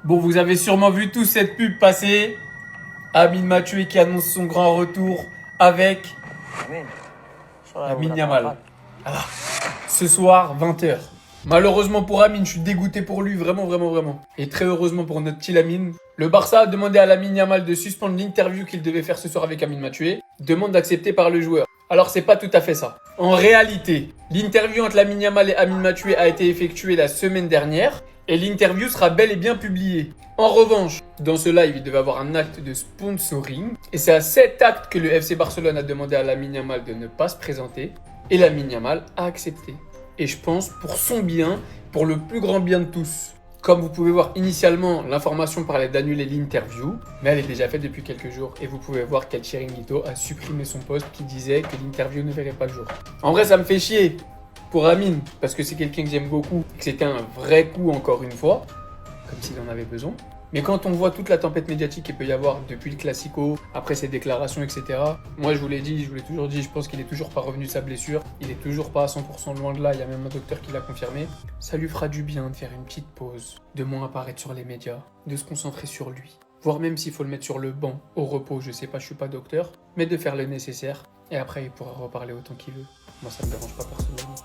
Bon, vous avez sûrement vu tous cette pub passer. Amine Mathieu qui annonce son grand retour avec Amin. Lamine Yamal. Alors, ce soir, 20h. Malheureusement pour Amine, je suis dégoûté pour lui, vraiment, vraiment, vraiment. Et très heureusement pour notre petit Lamine. Le Barça a demandé à Lamine Yamal de suspendre l'interview qu'il devait faire ce soir avec Amine Mathieu. Demande acceptée par le joueur. Alors c'est pas tout à fait ça. En réalité, l'interview entre Lamine Yamal et Amine Mathieu a été effectuée la semaine dernière. Et l'interview sera bel et bien publiée. En revanche, dans ce live, il devait avoir un acte de sponsoring. Et c'est à cet acte que le FC Barcelone a demandé à Lamine Yamal de ne pas se présenter. Et Lamine Yamal a accepté. Et je pense pour son bien, pour le plus grand bien de tous. Comme vous pouvez voir, initialement, l'information parlait d'annuler l'interview, mais elle est déjà faite depuis quelques jours. Et vous pouvez voir qu'El Chiringuito a supprimé son post qui disait que l'interview ne verrait pas le jour. En vrai, ça me fait chier pour Amine, parce que c'est quelqu'un que j'aime beaucoup, que c'était un vrai coup encore une fois, comme s'il en avait besoin. Mais quand on voit toute la tempête médiatique qu'il peut y avoir depuis le Classico, après ses déclarations, etc. Moi, je vous l'ai toujours dit, je pense qu'il est toujours pas revenu de sa blessure. Il est toujours pas à 100% loin de là, il y a même un docteur qui l'a confirmé. Ça lui fera du bien de faire une petite pause, de moins apparaître sur les médias, de se concentrer sur lui. Voire même s'il faut le mettre sur le banc, au repos, je sais pas, je suis pas docteur, mais de faire le nécessaire. Et après, il pourra reparler autant qu'il veut. Moi, ça me dérange pas personnellement.